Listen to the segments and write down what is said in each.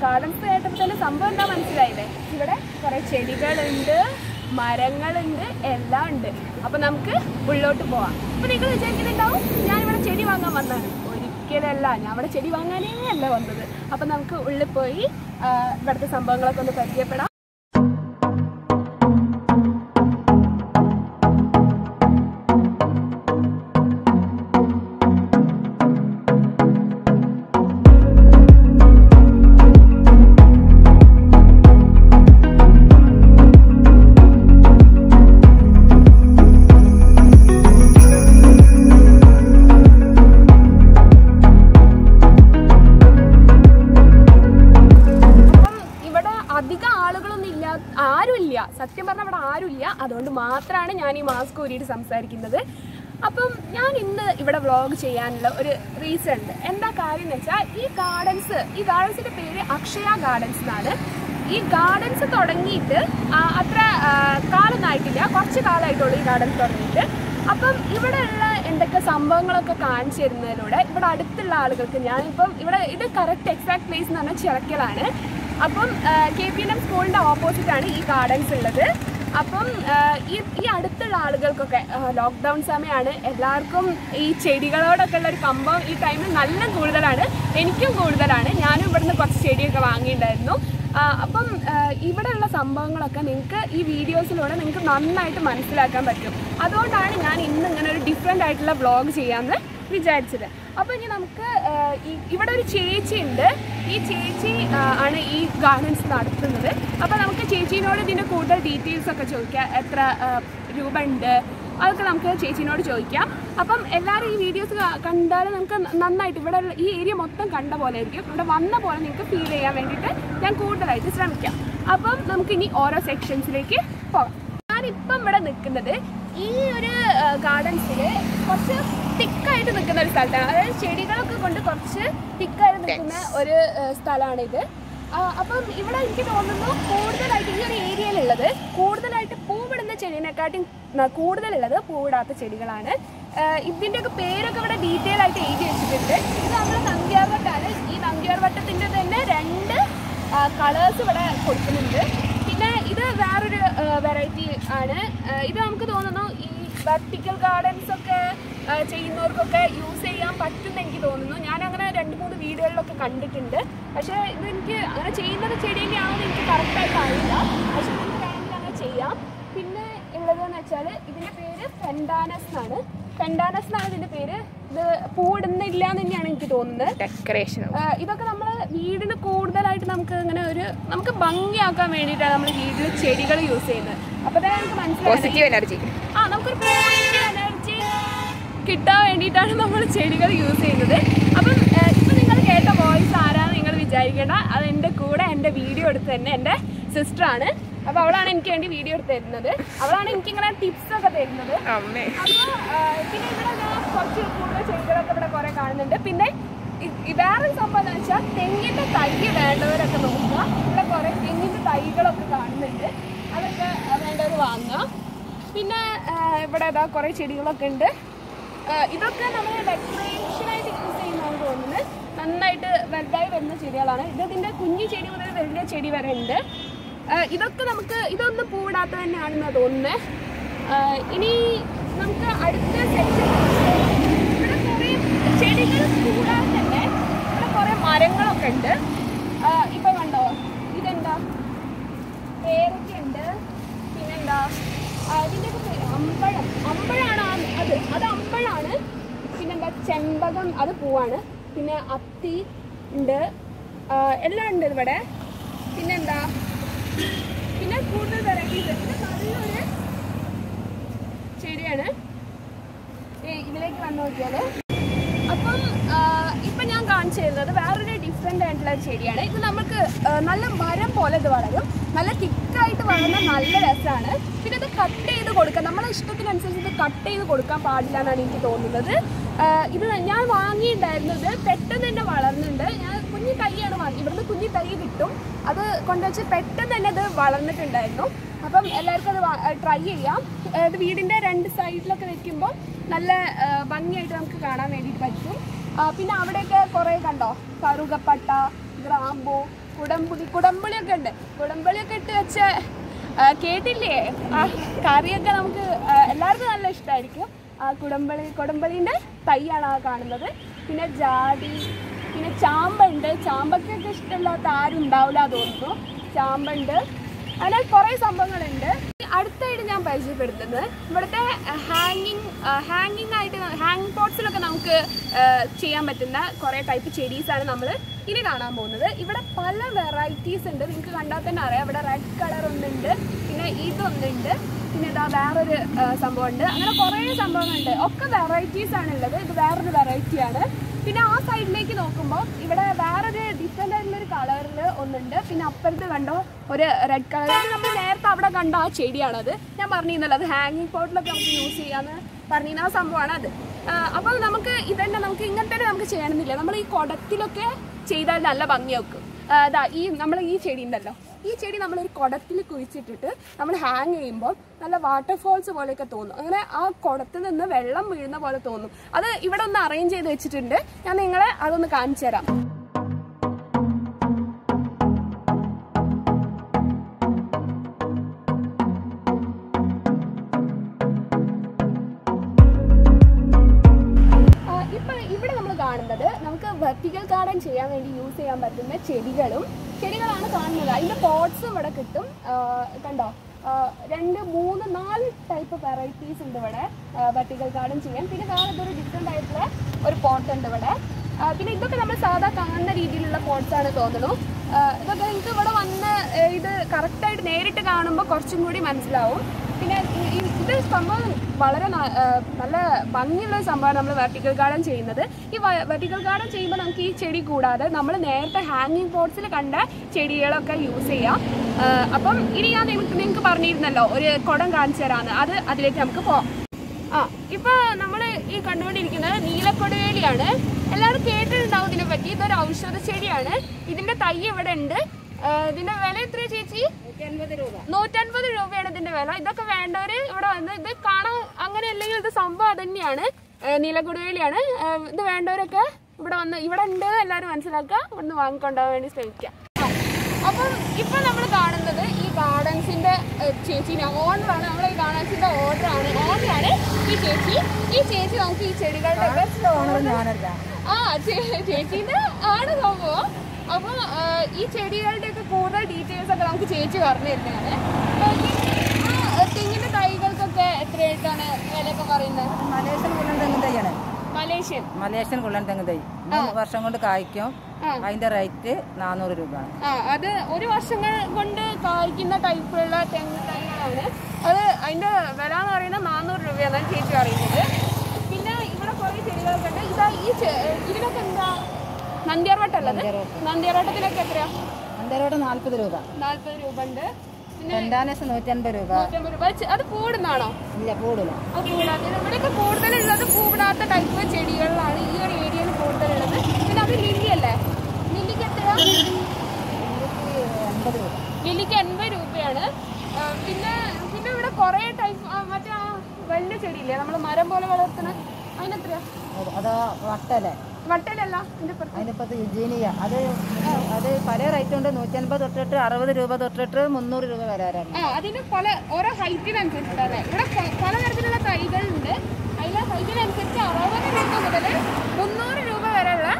Gardens കേട്ടപ്പോൾ തന്നെ സംഭവം എന്താ മനസ്സിലായില്ലേ? ഇവിടെ കുറേ ചെടികളുണ്ട്, മരങ്ങളുണ്ട്, എല്ലാം ഉണ്ട്. അപ്പോൾ നമുക്ക് ഉള്ളോട്ട് പോവാം. അപ്പോൾ നിങ്ങൾ വിചാരിക്കുന്നുണ്ടാവും ഞാനിവിടെ ചെടി വാങ്ങാൻ വന്നതാണ്. ഒരിക്കലല്ല, ഞാൻ ഇവിടെ ചെടി വാങ്ങാനേ അല്ല വന്നത്. അപ്പോൾ നമുക്ക് ഉള്ളിൽ പോയി ഇവിടുത്തെ സംഭവങ്ങളൊക്കെ ഒന്ന് പരിചയപ്പെടാം. സത്യം പറഞ്ഞാൽ ഇവിടെ ആരുമില്ല. അതുകൊണ്ട് മാത്രമാണ് ഞാൻ ഈ മാസ്ക് ഊരിയിട്ട് സംസാരിക്കുന്നത്. അപ്പം ഞാൻ ഇന്ന് ഇവിടെ വ്ളോഗ് ചെയ്യാനുള്ള ഒരു റീസൺ ഉണ്ട്. എന്താ കാര്യം എന്ന് വെച്ചാൽ ഈ ഗാർഡൻസിൻ്റെ പേര് അക്ഷയ ഗാർഡൻസ് എന്നാണ്. ഈ ഗാർഡൻസ് തുടങ്ങിയിട്ട് അത്ര കാലമൊന്നും ആയിട്ടില്ല, കുറച്ച് കാലമായിട്ടുള്ളൂ ഈ ഗാർഡൻസ് തുടങ്ങിയിട്ട്. അപ്പം ഇവിടെയുള്ള എന്തൊക്കെ സംഭവങ്ങളൊക്കെ കാണിച്ചു തരുന്നതിലൂടെ ഇവിടെ അടുത്തുള്ള ആളുകൾക്ക്, ഞാനിപ്പം ഇവിടെ ഇത് കറക്റ്റ് എക്സാക്ട് പ്ലേസ് എന്ന് പറഞ്ഞാൽ ചിറക്കലാണ്. അപ്പം KPNM സ്കൂളിൻ്റെ ഓപ്പോസിറ്റാണ് ഈ ഗാർഡൻസ് ഉള്ളത്. അപ്പം ഈ അടുത്തുള്ള ആളുകൾക്കൊക്കെ ലോക്ക്ഡൗൺ സമയമാണ്, എല്ലാവർക്കും ഈ ചെടികളോടൊക്കെ ഉള്ള ഒരു കമ്പം ഈ ടൈമിൽ നല്ല കൂടുതലാണ്. എനിക്കും കൂടുതലാണ്. ഞാനും ഇവിടുന്ന് കുറച്ച് ചെടിയൊക്കെ വാങ്ങിയിട്ടുണ്ടായിരുന്നു. അപ്പം ഇവിടെയുള്ള സംഭവങ്ങളൊക്കെ നിങ്ങൾക്ക് ഈ വീഡിയോസിലൂടെ നിങ്ങൾക്ക് നന്നായിട്ട് മനസ്സിലാക്കാൻ പറ്റും. അതുകൊണ്ടാണ് ഞാൻ ഇന്ന് ഇങ്ങനെ ഒരു ഡിഫറെൻ്റ് ആയിട്ടുള്ള വ്ളോഗ് ചെയ്യാമെന്ന് വിചാരിച്ചത്. അപ്പോൾ ഇനി നമുക്ക് ഇവിടെ ഒരു ചേച്ചി ഉണ്ട്. ഈ ചേച്ചി ആണ് ഈ ഗാർഡൻസ് നടത്തുന്നത്. അപ്പോൾ നമുക്ക് ചേച്ചീനോട് ഇതിൻ്റെ കൂടുതൽ ഡീറ്റെയിൽസൊക്കെ ചോദിക്കാം. എത്ര രൂപ ഉണ്ട് അതൊക്കെ നമുക്ക് ചേച്ചീനോട് ചോദിക്കാം. അപ്പം എല്ലാവരും ഈ വീഡിയോസ് കണ്ടാൽ നമുക്ക് നന്നായിട്ട് ഇവിടെ ഈ ഏരിയ മൊത്തം കണ്ട പോലെ ആയിരിക്കും. ഇവിടെ വന്ന പോലെ നിങ്ങൾക്ക് ഫീൽ ചെയ്യാൻ വേണ്ടിയിട്ട് ഞാൻ കൂടുതലായിട്ട് ശ്രമിക്കാം. അപ്പം നമുക്കിനി ഓരോ സെക്ഷൻസിലേക്ക് പോകാം. ഞാനിപ്പം ഇവിടെ നിൽക്കുന്നത് ഈ ഒരു ഗാർഡൻസിൽ കുറച്ച് തിക്കായിട്ട് നിൽക്കുന്ന ഒരു സ്ഥലത്താണ്. അതായത് ചെടികളൊക്കെ കൊണ്ട് കുറച്ച് തിക്കായിട്ട് നിൽക്കുന്ന ഒരു സ്ഥലമാണിത്. അപ്പം ഇവിടെ എനിക്ക് തോന്നുന്നു കൂടുതലായിട്ട് ഈ ഒരു ഏരിയയിലുള്ളത് കൂടുതലായിട്ട് പൂവിടുന്ന ചെടീനെക്കാട്ടും കൂടുതലുള്ളത് പൂവിടാത്ത ചെടികളാണ്. ഇതിൻ്റെയൊക്കെ പേരൊക്കെ ഇവിടെ ഡീറ്റെയിൽ ആയിട്ട് എഴുതി വെച്ചിട്ടുണ്ട്. ഇത് നമ്മൾ നങ്ക്യാർവട്ടാണ്. ഈ നങ്ക്യാർവട്ടത്തിൻ്റെ തന്നെ 2 കളേഴ്സ് ഇവിടെ കൊടുക്കുന്നുണ്ട്. പിന്നെ ഇത് വേറൊരു വെറൈറ്റി ആണ്. ഇത് നമുക്ക് തോന്നുന്നു ഈ വെർട്ടിക്കൽ ഗാർഡൻസ് ഒക്കെ ചെയ്യുന്നവർക്കൊക്കെ യൂസ് ചെയ്യാൻ പറ്റുമെന്ന് എനിക്ക് തോന്നുന്നു. ഞാനങ്ങനെ 2-3 വീഡിയോകളിലൊക്കെ കണ്ടിട്ടുണ്ട്. പക്ഷേ ഇതെനിക്ക് അങ്ങനെ ചെയ്യുന്നത് ചെടിയൊക്കെയാണെന്ന് എനിക്ക് കറക്റ്റായിട്ട് അറിയില്ല. പക്ഷേ നമുക്ക് വേണമെങ്കിൽ അങ്ങനെ ചെയ്യാം. പിന്നെ ഉള്ളതെന്ന് വെച്ചാൽ ഇതിൻ്റെ പേര് പെൻഡാനസ് എന്നാണ്. പെൻഡാനസ് എന്നാണ് ഇതിൻ്റെ പേര്. ഇത് പൂവിടുന്നില്ല എന്ന് തന്നെയാണ് എനിക്ക് തോന്നുന്നത്. ഡെക്കറേഷൻ ഇതൊക്കെ നമ്മൾ വീടിന് കൂടുതലായിട്ട് നമുക്ക് ഇങ്ങനെ നമുക്ക് ഭംഗിയാക്കാൻ വേണ്ടിയിട്ടാണ് നമ്മൾ വീട്ടിൽ ചെടികൾ യൂസ് ചെയ്യുന്നത്. അപ്പോൾ തന്നെ നമുക്ക് മനസ്സിലായി പോസിറ്റീവ് എനർജി നമുക്കൊരു പോസിറ്റീവ് എനർജി കിട്ടാൻ വേണ്ടിയിട്ടാണ് നമ്മൾ ചെടികൾ യൂസ് ചെയ്യുന്നത്. അപ്പം ഇപ്പം നിങ്ങൾ കേട്ട വോയിസ് ആരാന്ന് നിങ്ങൾ വിചാരിക്കേണ്ട. അത് എൻ്റെ കൂടെ എൻ്റെ വീഡിയോ എടുത്ത് തന്നെ എൻ്റെ സിസ്റ്ററാണ്. അപ്പോൾ അവളാണ് എനിക്ക് വേണ്ടി വീഡിയോ എടുത്ത് തരുന്നത്. അവളാണ് എനിക്കിങ്ങനെ ടിപ്സൊക്കെ തരുന്നത്. അപ്പോൾ പിന്നെ ഇവിടെ കുറച്ച് കൂടുതൽ ചെടികളൊക്കെ ഇവിടെ കുറേ കാണുന്നുണ്ട്. പിന്നെ വേറൊരു സംഭവം എന്ന് വെച്ചാൽ തെങ്ങിൻ്റെ തൈ വേണ്ടവരൊക്കെ നോക്കുക. ഇവിടെ കുറേ തെങ്ങിൻ്റെ തൈകളൊക്കെ കാണുന്നുണ്ട്. അതൊക്കെ വേണ്ടവർ വാങ്ങുക. പിന്നെ ഇവിടെ ഇതാ കുറേ ചെടികളൊക്കെ ഉണ്ട്. ഇതൊക്കെ നമ്മൾ ഡെക്കറേഷനായിട്ട് യൂസ് ചെയ്യുന്നതെന്ന് തോന്നുന്നത്. നന്നായിട്ട് വലുതായി വരുന്ന ചെടികളാണ്. ഇതിൻ്റെ കുഞ്ഞു ചെടി മുതൽ വലിയ ചെടി വരെ ഉണ്ട്. ഇതൊന്നും പൂവിടാത്ത തന്നെയാണെന്നാണ് തോന്നുന്നത്. ഇനി നമുക്ക് അടുത്ത സെക്ഷൻ ഇവിടെ കുറേ ചെടികൾ കൂടാതെ തന്നെ ഇവിടെ കുറേ മരങ്ങളൊക്കെ ഉണ്ട്. ഇപ്പം കണ്ടോ, ഇതെന്താ പേരയ്ക്കുണ്ട്. പിന്നെന്താ ഇതിൻ്റെയൊക്കെ പേര് അമ്പഴാണ്. അത് അമ്പഴാണ്. പിന്നെന്താ ചെമ്പകം, അത് പൂവാണ്. പിന്നെ അത്തി ഉണ്ട്. എല്ലാം ഉണ്ട് ഇവിടെ. പിന്നെന്താ പിന്നെ കൂടുതൽ വെറൈറ്റീസ്. ഇത് നല്ലൊരു ചെടിയാണ്. ഇതിലേക്ക് വന്നു നോക്കിയാൽ അപ്പം ഇപ്പം ഞാൻ കാണിച്ചു തരുന്നത് വേറൊരു ഡിഫറെൻ്റ് ആയിട്ടുള്ള ചെടിയാണ്. ഇത് നമുക്ക് നല്ല മരം പോലെ ഇത് വളരും. നല്ല തിക്കായിട്ട് വളർന്ന നല്ല രസമാണ്. പിന്നെ ഇത് കട്ട് ചെയ്ത് കൊടുക്കാം. നമ്മളെ ഇഷ്ടത്തിനനുസരിച്ച് ഇത് കട്ട് ചെയ്ത് കൊടുക്കാൻ പാടില്ല എന്നാണ് എനിക്ക് തോന്നുന്നത്. ഇത് ഞാൻ വാങ്ങിയിട്ടുണ്ടായിരുന്നത് പെട്ടെന്ന് തന്നെ വളർന്നുണ്ട്. ഞാൻ കുഞ്ഞു തൈയാണ് വാങ്ങി. ഇവിടുന്ന് കുഞ്ഞു തൈ കിട്ടും. അത് കൊണ്ടുവച്ച് പെട്ടെന്ന് തന്നെ ഇത് വളർന്നിട്ടുണ്ടായിരുന്നു. അപ്പം എല്ലാവർക്കും അത് ട്രൈ ചെയ്യാം. ഇത് വീടിൻ്റെ 2 സൈഡിലൊക്കെ വെക്കുമ്പോൾ നല്ല ഭംഗിയായിട്ട് നമുക്ക് കാണാൻ വേണ്ടിയിട്ട് പറ്റും. പിന്നെ അവിടെയൊക്കെ കുറേ കണ്ടോ, കറുകപ്പട്ട, ഗ്രാമ്പൂ, കുടംപുളിയൊക്കെ ഉണ്ട്. കുടംപുളിയൊക്കെ ഇട്ട് വെച്ച കേട്ടില്ലേ ആ കറിയൊക്കെ നമുക്ക് എല്ലാവർക്കും നല്ല ഇഷ്ടമായിരിക്കും. ആ കുടംപുളീൻ്റെ തൈയാണ് ആ കാണുന്നത്. പിന്നെ ജാതി, പിന്നെ ചാമ്പുണ്ട്. ചാമ്പക്കൊക്കെ ഇഷ്ടമില്ലാത്ത ആരും ഉണ്ടാവില്ല തോന്നുന്നു. ചാമ്പുണ്ട്. അങ്ങനെ കുറേ സംഭവങ്ങളുണ്ട്. അടുത്തായിട്ട് ഞാൻ പരിചയപ്പെടുത്തുന്നത് ഇവിടുത്തെ ഹാങ്ങിങ് പോട്ട്സിലൊക്കെ നമുക്ക് ചെയ്യാൻ പറ്റുന്ന കുറേ ടൈപ്പ് ചെടീസാണ് നമ്മൾ ഇനി കാണാൻ പോകുന്നത്. ഇവിടെ പല വെറൈറ്റീസ് ഉണ്ട്. നിങ്ങൾക്ക് കണ്ടാൽ തന്നെ അറിയാം. ഇവിടെ റെഡ് കളർ ഒന്നുണ്ട്, പിന്നെ ഇതൊന്നുണ്ട്, പിന്നെ ഇതാ വേറൊരു സംഭവമുണ്ട്. അങ്ങനെ കുറേ സംഭവങ്ങളുണ്ട്. ഒക്കെ വെറൈറ്റീസ് ആണുള്ളത്. ഇത് വേറൊരു വെറൈറ്റിയാണ്. പിന്നെ ആ സൈഡിലേക്ക് നോക്കുമ്പോൾ ഇവിടെ വേറൊരു ഡിഫറെൻ്റ് ആയിട്ടുള്ളൊരു കളറിൽ ഒന്നുണ്ട്. പിന്നെ അപ്പുറത്ത് കണ്ടോ ഒരു റെഡ് കളർ. നമ്മൾ നേരത്തെ അവിടെ കണ്ട ആ ചെടിയാണത്. ഞാൻ പറഞ്ഞിരുന്നല്ലോ അത് ഹാങ്ങിങ് പോട്ടിലൊക്കെ നമുക്ക് യൂസ് ചെയ്യാമെന്ന് പറഞ്ഞിരുന്ന ആ സംഭവമാണ് അത്. അപ്പോൾ നമുക്ക് ഇതന്നെ നമുക്ക് ഇങ്ങനെ തന്നെ നമുക്ക് ചെയ്യണമെന്നില്ല. നമ്മൾ ഈ കുടത്തിലൊക്കെ ചെയ്താൽ നല്ല ഭംഗി വെക്കും. നമ്മൾ ഈ ചെടി ഉണ്ടല്ലോ, ഈ ചെടി നമ്മളൊരു കുടത്തിൽ കുഴിച്ചിട്ടിട്ട് നമ്മൾ ഹാങ് ചെയ്യുമ്പോൾ നല്ല വാട്ടർഫോൾസ് പോലെയൊക്കെ തോന്നും. അങ്ങനെ ആ കുടത്തിൽ നിന്ന് വെള്ളം വീഴുന്ന പോലെ തോന്നും. അത് ഇവിടെ ഒന്ന് അറേഞ്ച് ചെയ്ത് വെച്ചിട്ടുണ്ട്. ഞാൻ നിങ്ങളെ അതൊന്ന് കാണിച്ചു തരാം. ഇവിടെ നമ്മൾ കാണുന്നത് നമുക്ക് വെർട്ടിക്കൽ ഗാർഡൻ ചെയ്യാൻ വേണ്ടി യൂസ് ചെയ്യാൻ പറ്റുന്ന ചെടികളാണ് കാണുന്നത്. അതിൻ്റെ പോട്ട്സും ഇവിടെ കിട്ടും. കണ്ടോ 2, 3, 4 ടൈപ്പ് വെറൈറ്റീസ് ഉണ്ട് ഇവിടെ വെർട്ടിക്കൽ ഗാർഡൻ ചെയ്യാൻ. പിന്നെ വേറെ ഇതൊരു ഡിഫറെൻ്റ് ആയിട്ടുള്ള ഒരു പോട്ട് ഉണ്ട് ഇവിടെ. പിന്നെ ഇതൊക്കെ നമ്മൾ സാധാ കാണുന്ന രീതിയിലുള്ള പോട്ട്സാണ് തോന്നുന്നു. ഇതൊക്കെ നിങ്ങൾക്ക് ഇവിടെ വന്ന് ഇത് കറക്റ്റായിട്ട് നേരിട്ട് കാണുമ്പോൾ കുറച്ചും കൂടി മനസ്സിലാവും. പിന്നെ ഇത് സംഭവം വളരെ നല്ല ഭംഗിയുള്ള സംഭവമാണ് നമ്മൾ വെർട്ടിക്കൽ ഗാർഡൻ ചെയ്യുന്നത്. ഈ വെർട്ടിക്കൽ ഗാർഡൻ ചെയ്യുമ്പോൾ നമുക്ക് ഈ ചെടി കൂടാതെ നമ്മൾ നേരത്തെ ഹാങ്ങിങ് പോട്ട്സിൽ കണ്ട ചെടികളൊക്കെ യൂസ് ചെയ്യാം. അപ്പം ഇനി ഞാൻ നിങ്ങൾക്ക് പറഞ്ഞിരുന്നല്ലോ ഒരു കുടം കാണിച്ചു തരാമെന്ന്. അതിലേക്ക് നമുക്ക് പോവാം. ഇപ്പോൾ നമ്മൾ ഈ കണ്ടുകൊണ്ടിരിക്കുന്നത് നീലക്കൊടുവേലിയാണ്. എല്ലാവരും കേട്ടിട്ടുണ്ടാവും ഇതിനെ പറ്റി. ഇതൊരു ഔഷധ ചെടിയാണ്. ഇതിൻ്റെ തൈ ഇവിടെ ഉണ്ട്. ഇതിൻ്റെ വില എത്രയാ ചേച്ചി? 150 രൂപയാണ് ഇതിൻ്റെ വില. ഇതൊക്കെ വേണ്ടവർ ഇവിടെ വന്ന് ഇത് കാണാൻ, അങ്ങനെ അല്ലെങ്കിൽ ഇത് സംഭവം തന്നെയാണ്. നീലക്കൊടുവേലിയാണ്. ഇത് വേണ്ടവരൊക്കെ ഇവിടെ വന്ന് ഇവിടെ ഉണ്ട് എല്ലാവരും മനസ്സിലാക്കുക. ഇവിടുന്ന് വാങ്ങിക്കൊണ്ടുപോകാൻ വേണ്ടി ശ്രമിക്കുക. അപ്പം ഇപ്പം നമ്മൾ കാണുന്നത് ഈ ഗാർഡൻസിൻ്റെ ചേച്ചീനെ ഓണറാണ്. നമ്മൾ ഈ ഗാർഡൻസിൻ്റെ ഓണറാണ് ഈ ചേച്ചി. ഈ ചേച്ചി നമുക്ക് ഈ ചെടികളുടെ ചേച്ചീൻ്റെ ആണ് സംഭവം. അപ്പോൾ ഈ ചെടികളുടെയൊക്കെ കൂടുതൽ ഡീറ്റെയിൽസ് ഒക്കെ നമുക്ക് ചേച്ചി പറഞ്ഞു തരുന്നതാണ്. തെങ്ങിൻ്റെ തൈകൾക്കൊക്കെ എത്രയായിട്ടാണ് വിലയൊക്കെ പറയുന്നത്? മലേഷ്യൻ കുള്ളൻ തെങ്ങ് തൈ 3 വർഷം കൊണ്ട് കായ്ക്കും. അതിന്റെ റേറ്റ് 400 രൂപ. അത് 1 വർഷം കൊണ്ട് കായ്ക്കുന്ന ടൈപ്പുള്ള തെങ്ങ് തൈകളാണ്. അത് അതിന്റെ വില എന്ന് പറയുന്നത് 400 രൂപയാണ് ചേച്ചി പറയുന്നത്. പിന്നെ ഇവിടെ കുറേ ചെടികളൊക്കെ ഉണ്ട്. ഇതിനൊക്കെ എന്താ നന്ദ്യാർവട്ടമുള്ളത്? നന്ദ്യാർവട്ടത്തിനൊക്കെ എത്രയാ? നന്ദ്യാർവട്ടം 40 രൂപ. 40 രൂപ ഉണ്ട്. പെൻഡാനസ് 150 രൂപ. അത് കൂടുന്നാണോ? ഇല്ല, കൂടില്ല. അത് കൂടാതെ ഇവിടെയൊക്കെ കൂടുതലുള്ളത് കൂടാത്ത ടൈപ്പ് ചെടികളിലാണ് ഈ ഒരു ഏരിയയിൽ കൂടുതലുള്ളത്. പിന്നെ അത് ലില്ലി അല്ലേ? ലില്ലിക്ക് എത്രയാ? ലില്ലിക്ക് 80 രൂപയാണ്. പിന്നെ ഇവിടെ കുറേ ടൈപ്പ് മറ്റേ വലിയ ചെടിയില്ലേ നമ്മൾ മരം പോലെ വളർത്തുന്ന, അതിനെത്രയാ? അതാ വട്ടലല്ല, അതിനിപ്പത്ത് യുജീനിയ. അത് പല റേറ്റ് ഉണ്ട്. 150 തൊട്ടിട്ട് 60 രൂപ തൊട്ടിട്ട് 300 രൂപ വരാറാണ്. അതിന് ഓരോ ഹൈറ്റിനനുസരിച്ചിട്ടാണ്. ഇവിടെ പലതരത്തിലുള്ള തൈകളുണ്ട്. അതിലെ ഹൈറ്റിനനുസരിച്ച് 60 രൂപ മുതൽ 300 രൂപ വരെയുള്ള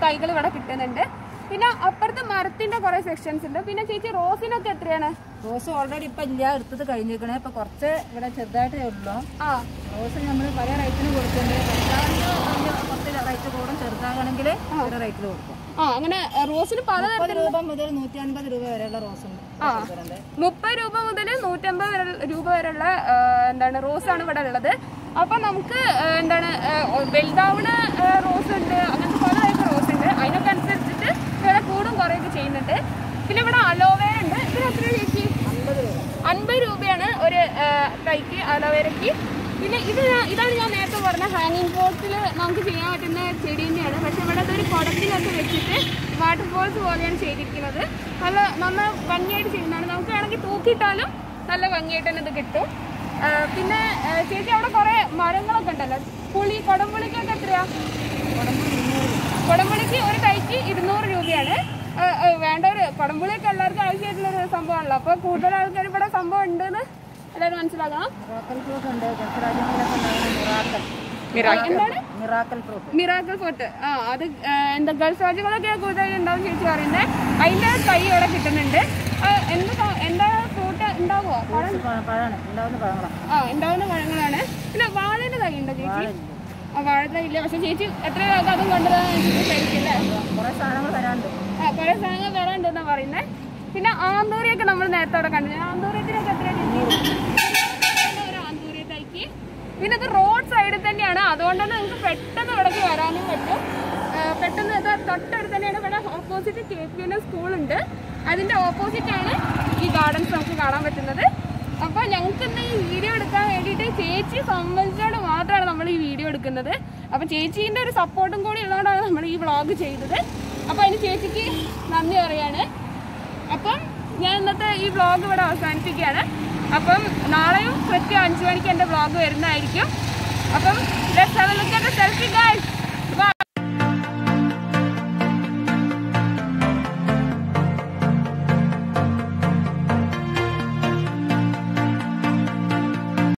തൈകൾ ഇവിടെ കിട്ടുന്നുണ്ട്. പിന്നെ അപ്പുറത്ത് മരത്തിന്റെ കുറെ സെക്ഷൻസ് ഉണ്ട്. പിന്നെ ചേച്ചി റോസിനൊക്കെ എത്രയാണ്? റോസ് ഓൾറെഡി ഇപ്പൊ ഇല്ല, എടുത്തത് കഴിഞ്ഞിരിക്കണേ. ഇപ്പൊ കുറച്ച് ഇവിടെ ചെറുതായിട്ടേ ഉള്ളൂ. റോസ് നമ്മൾ പല റേറ്റിന് കൊടുക്കുന്നുണ്ട്. കുറച്ച് റേറ്റ് കൂടും, ചെറുതാകണമെങ്കിൽ ഒരു റേറ്റിൽ കൊടുക്കും. അങ്ങനെ റോസിന് 30 രൂപ മുതൽ 150 രൂപ വരെയുള്ള റോസ് ഉണ്ട്. 30 രൂപ മുതൽ 150 രൂപ വരെയുള്ള റോസാണ് ഇവിടെ ഉള്ളത്. അപ്പൊ നമുക്ക് വലുതാവുന്ന റോസ് ഉണ്ട്. അങ്ങനത്തെ പല ടൈപ്പ് റോസ് ഉണ്ട്. അതിനൊക്കെ അനുസരിച്ചിട്ട് വില കൂടും കുറേയൊക്കെ ചെയ്യുന്നുണ്ട്. പിന്നെ ഇവിടെ അലോവേര ഉണ്ട്. ഇതിന് എത്ര ചേച്ചി? 50 രൂപയാണ് ഒരു തൈക്ക് അലോവേരയ്ക്ക്. പിന്നെ ഇതാണ് ഞാൻ നേരത്തെ പറഞ്ഞ ഹാങ്ങിങ് പോട്ടിൽ നമുക്ക് ചെയ്യാൻ പറ്റുന്ന ചെടി തന്നെയാണ്. പക്ഷെ ഇവിടെ അതൊരു കുടത്തിലൊക്കെ വെച്ചിട്ട് വാട്ടർഫോൾസ് പോലെയാണ് ചെയ്തിരിക്കുന്നത്. നല്ല ഭംഗിയായിട്ട് ചെയ്യുന്നതാണ്. നമുക്ക് വേണമെങ്കിൽ തൂക്കിയിട്ടാലും നല്ല ഭംഗിയായിട്ട് തന്നെ ഇത് കിട്ടും. പിന്നെ ചേച്ചി അവിടെ കുറേ മരങ്ങളൊക്കെ ഉണ്ടല്ലോ. കുടംപുളിക്കൊക്കെ എത്രയാ? കുടംപുളിക്ക് ഒരു തൈക്ക് 200 രൂപയാണ്. വേണ്ടവര് കുടംപുളിയൊക്കെ എല്ലാവർക്കും ആവശ്യമായിട്ടുള്ളൊരു സംഭവമാണല്ലോ. അപ്പോൾ കൂടുതൽ ആൾക്കാർ ഇവിടെ സംഭവം ഉണ്ടെന്ന് എല്ലാവരും മനസ്സിലാക്കണം. എന്താണ് മിറാക്കിൾ ഫ്രൂട്ട്? അത് എന്താ ഗൾഫ് രാജ്യങ്ങളൊക്കെ കൂടുതൽ ഉണ്ടാവും ചേച്ചി പറയുന്നത്. അതിന്റെ തൈ ഇവിടെ കിട്ടുന്നുണ്ട്. എന്താണ് ഫ്രൂട്ട് ഉണ്ടാവുമോ? ഉണ്ടാവുന്ന പഴങ്ങളാണ്. പിന്നെ വാഴയുടെ തൈ ഉണ്ടോ ചേച്ചി? വാഴത്തൈ ഇല്ല. പക്ഷെ ചേച്ചി എത്രയൊക്കെ അതും കൊണ്ടുവരാനില്ലേ? കുറെ സാധനങ്ങൾ വരാനുണ്ടെന്നാ പറയുന്നത്. പിന്നെ ആന്തൂരിയൊക്കെ നമ്മൾ നേരത്തെ അവിടെ കണ്ടു. ആന്തൂര്യത്തിനൊക്കെ എത്രയാണ് ചേച്ചി? ഒരു ആന്തൂര്യ തൈക്ക്. പിന്നെ ഇത് റോഡ് സൈഡിൽ തന്നെയാണ്, അതുകൊണ്ട് തന്നെ നിങ്ങൾക്ക് പെട്ടെന്ന് ഇവിടേക്ക് വരാനും പറ്റും. പെട്ടെന്ന് തൊട്ടടുത്ത് തന്നെയാണ്. ഇവിടെ ഓപ്പോസിറ്റ് KPN സ്കൂളുണ്ട്. അതിൻ്റെ ഓപ്പോസിറ്റാണ് ഈ ഗാർഡൻസ് നമുക്ക് കാണാൻ പറ്റുന്നത്. അപ്പോൾ ഞങ്ങൾക്ക് ഇന്ന് ഈ വീഡിയോ എടുക്കാൻ വേണ്ടിയിട്ട് ചേച്ചി സംബന്ധിച്ചോട് മാത്രമാണ് നമ്മൾ ഈ വീഡിയോ എടുക്കുന്നത്. അപ്പോൾ ചേച്ചീൻ്റെ ഒരു സപ്പോർട്ടും കൂടി ഉള്ളതുകൊണ്ടാണ് നമ്മൾ ഈ വ്ളോഗ് ചെയ്തത്. അപ്പോൾ അതിന് ചേച്ചിക്ക് നന്ദി പറയാണ്. അപ്പം ഞാൻ ഇന്നത്തെ ഈ വ്ളോഗ് ഇവിടെ അവസാനിപ്പിക്കുകയാണ്. അപ്പം നാളെയും കൃത്യം 5 മണിക്ക് എൻ്റെ വ്ളോഗ് വരുന്നതായിരിക്കും. അപ്പം let's have A look at the selfie guys.